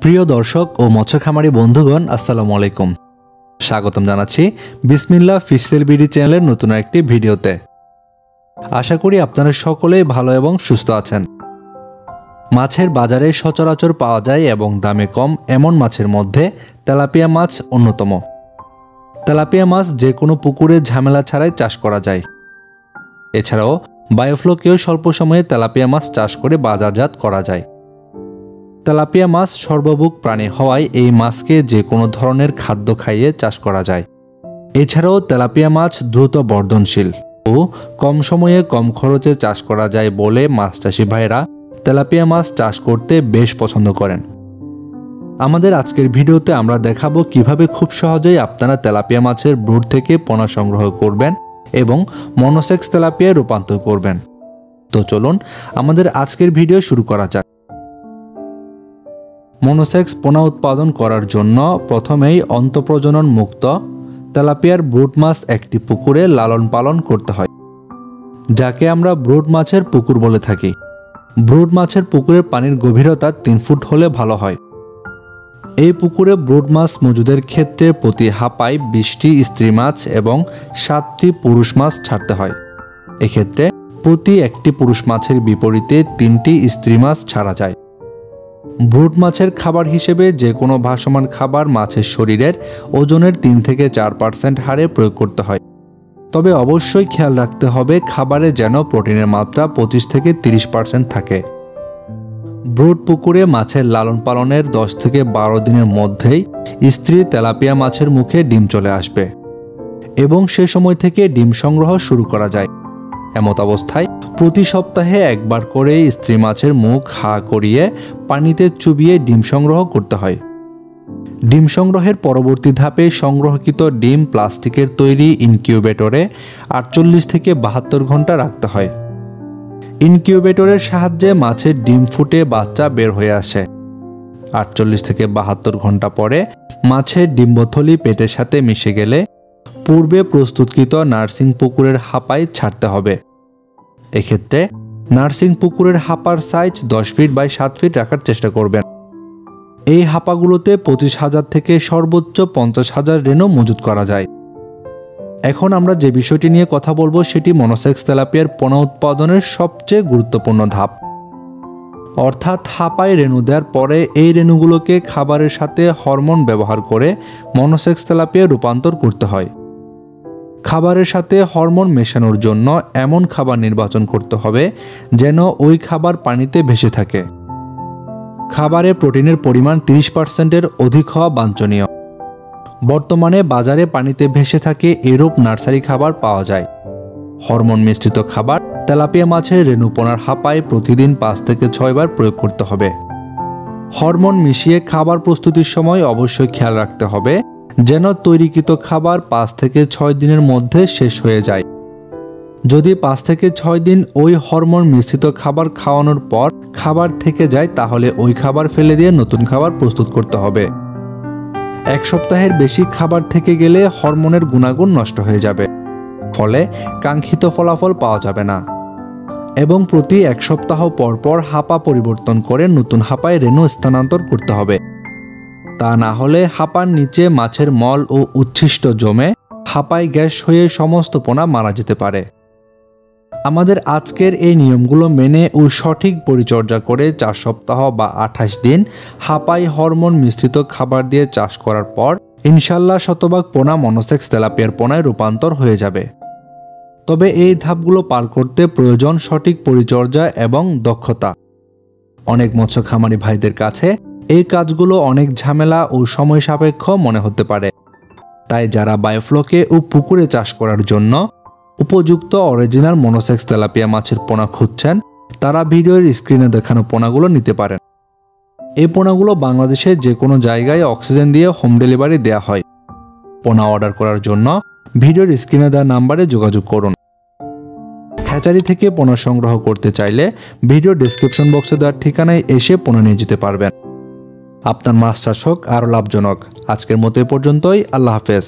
প্রিয় দর্শক ও মৎস্য খামারি বন্ধুগণ আসসালামু আলাইকুম। স্বাগতম জানাচ্ছি বিসমিল্লাহ ফিশ সেল বিডি চ্যানেলের নতুন একটি ভিডিওতে। আশা করি আপনারা সকলেই ভালো এবং সুস্থ আছেন। মাছের বাজারে সচরাচর পাওয়া যায় এবং দামে কম এমন মাছের মধ্যে তেলাপিয়া মাছ অন্যতম। তেলাপিয়া মাছ যে কোনো পুকুরে ঝামেলা ছাড়াই চাষ করা যায়। এছাড়াও বায়োফ্লোকেও স্বল্প সময়ে তেলাপিয়া মাছ চাষ করে বাজারজাত করা যায়। তেলাপিয়া মাছ সর্বভুক প্রাণী হওয়ায় এই মাছকে যে কোনো ধরনের খাদ্য খাইয়ে চাষ করা যায়। এছাড়াও তেলাপিয়া মাছ দ্রুত বর্ধনশীল ও কম সময়ে কম খরচে চাষ করা যায় বলে মাছ চাষি ভাইরা তেলাপিয়া মাছ চাষ করতে বেশ পছন্দ করেন। আমাদের আজকের ভিডিওতে আমরা দেখাবো কিভাবে খুব সহজেই আপনারা তেলাপিয়া মাছের ব্রুড থেকে পোনা সংগ্রহ করবেন এবং মনোসেক্স তেলাপিয়ায় রূপান্তর করবেন। তো চলুন আমাদের আজকের ভিডিও শুরু করা যাক। মনোসেক্স পোনা উৎপাদন করার জন্য প্রথমেই অন্তঃপ্রজনন মুক্ত তেলাপিয়ার ব্রুড মাছ একটি পুকুরে লালন পালন করতে হয়, যাকে আমরা ব্রুড মাছের পুকুর বলে থাকি। ব্রুড মাছের পুকুরের পানির গভীরতা 3 ফুট হলে ভালো হয়। এই পুকুরে ব্রুড মাছ মজুদের ক্ষেত্রে প্রতি হাপায় 20টি স্ত্রী মাছ এবং 7টি পুরুষ মাছ ছাড়তে হয়। এক্ষেত্রে প্রতি একটি পুরুষ মাছের বিপরীতে 3টি স্ত্রী মাছ ছাড়া যায়। ব্রুড মাছের খাবার হিসেবে যে কোনো ভাসমান খাবার মাছের শরীরের ওজনের 3 থেকে 4% হারে প্রয়োগ করতে হয়। তবে অবশ্যই খেয়াল রাখতে হবে খাবারে যেন প্রোটিনের মাত্রা 25 থেকে 30% থাকে। ব্রুড পুকুরে মাছের লালন পালনের 10 থেকে 12 দিনের মধ্যেই স্ত্রী তেলাপিয়া মাছের মুখে ডিম চলে আসবে এবং সে সময় থেকে ডিম সংগ্রহ শুরু করা যায়। এমত অবস্থায় প্রতি সপ্তাহে একবার করে স্ত্রী মাছের মুখ হা করিয়ে পানিতে চুবিয়ে ডিম সংগ্রহ করতে হয়। ডিম সংগ্রহের পরবর্তী ধাপে সংগ্রহকৃত ডিম প্লাস্টিকের তৈরি ইনকিউবেটরে 48 থেকে 72 ঘন্টা রাখতে হয়। ইনকিউবেটরের সাহায্যে মাছের ডিম ফুটে বাচ্চা বের হয়ে আসে। 48 থেকে 72 ঘন্টা পরে মাছের ডিম্বথলি পেটের সাথে মিশে গেলে পূর্বে প্রস্তুতকৃত নার্সিং পুকুরের হাপায় ছাড়তে হবে। এক্ষেত্রে নার্সিং পুকুরের হাপার সাইজ 10 ফিট বাই 7 ফিট রাখার চেষ্টা করবেন। এই হাপাগুলোতে 25,000 থেকে সর্বোচ্চ 50,000 রেনু মজুত করা যায়। এখন আমরা যে বিষয়টি নিয়ে কথা বলবো সেটি মনোসেক্স তেলাপিয়ার পোনা উৎপাদনের সবচেয়ে গুরুত্বপূর্ণ ধাপ, অর্থাৎ হাপায় রেনু দেওয়ার পরে এই রেনুগুলোকে খাবারের সাথে হরমোন ব্যবহার করে মনোসেক্স তেলাপিয়ায় রূপান্তর করতে হয়। খাবারের সাথে হরমোন মেশানোর জন্য এমন খাবার নির্বাচন করতে হবে যেন ওই খাবার পানিতে ভেসে থাকে। খাবারে প্রোটিনের পরিমাণ 30%-এর অধিক হওয়া বাঞ্ছনীয়। বর্তমানে বাজারে পানিতে ভেসে থাকে এরূপ নার্সারি খাবার পাওয়া যায়। হরমোন মিশ্রিত খাবার তেলাপিয়া মাছের রেণুপোনার হাপায় প্রতিদিন 5 থেকে 6 বার প্রয়োগ করতে হবে। হরমোন মিশিয়ে খাবার প্রস্তুতির সময় অবশ্যই খেয়াল রাখতে হবে যেন তৈরিকৃত খাবার 5 থেকে 6 দিনের মধ্যে শেষ হয়ে যায়। যদি 5 থেকে 6 দিন ওই হরমোন মিশ্রিত খাবার খাওয়ানোর পর খাবার থেকে যায় তাহলে ওই খাবার ফেলে দিয়ে নতুন খাবার প্রস্তুত করতে হবে। 1 সপ্তাহের বেশি খাবার থেকে গেলে হরমোনের গুণাগুণ নষ্ট হয়ে যাবে, ফলে কাঙ্ক্ষিত ফলাফল পাওয়া যাবে না। এবং প্রতি 1 সপ্তাহ পর পর হাপা পরিবর্তন করে নতুন হাপায় রেনু স্থানান্তর করতে হবে। তা না হলে হাপার নিচে মাছের মল ও উচ্ছিষ্ট জমে হাপায় গ্যাস হয়ে সমস্ত পোনা মারা যেতে পারে। আমাদের আজকের এই নিয়মগুলো মেনে ও সঠিক পরিচর্যা করে 4 সপ্তাহ বা 28 দিন হাপায় হরমোন মিশ্রিত খাবার দিয়ে চাষ করার পর ইনশাল্লাহ শতভাগ পোনা মনোসেক্স তেলাপিয়ার পোনায় রূপান্তর হয়ে যাবে। তবে এই ধাপগুলো পার করতে প্রয়োজন সঠিক পরিচর্যা এবং দক্ষতা। অনেক মৎস্য খামারি ভাইদের কাছে এই কাজগুলো অনেক ঝামেলা ও সময় সাপেক্ষ মনে হতে পারে। তাই যারা বায়োফ্লোকে ও পুকুরে চাষ করার জন্য উপযুক্ত অরিজিনাল মনোসেক্স তেলাপিয়া মাছের পোনা খুঁজছেন তারা ভিডিওর স্ক্রিনে দেখানো পোনাগুলো নিতে পারেন। এই পোনাগুলো বাংলাদেশের যে কোনো জায়গায় অক্সিজেন দিয়ে হোম ডেলিভারি দেওয়া হয়। পোনা অর্ডার করার জন্য ভিডিওর স্ক্রিনে দেওয়া নাম্বারে যোগাযোগ করুন। হ্যাচারি থেকে পোনা সংগ্রহ করতে চাইলে ভিডিও ডেসক্রিপশন বক্সে দেওয়ার ঠিকানায় এসে পোনা নিয়ে যেতে পারবেন। আপনার মাছ চাষ হোক আরও লাভজনক। আজকের মতো এ পর্যন্তই। আল্লাহ হাফেজ।